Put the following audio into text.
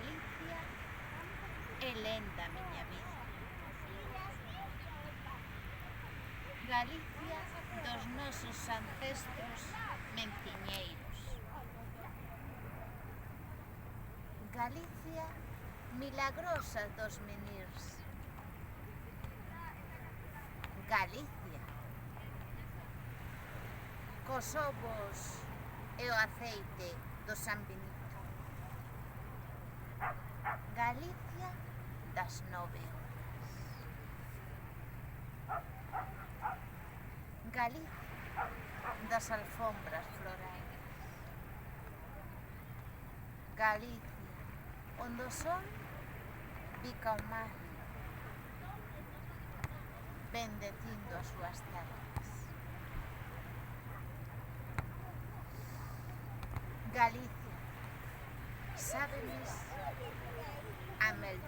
Galicia é lenda a miña vida. Galicia dos nosos ancestros menciñeiros. Galicia milagrosa dos menirs. Galicia cos ovos e o aceite do San Benito. Galicia das 9 horas. Galicia das alfombras florais. Galicia onde o sol bica o mar, bendecindo as súas terras. Galicia, sábemes a mel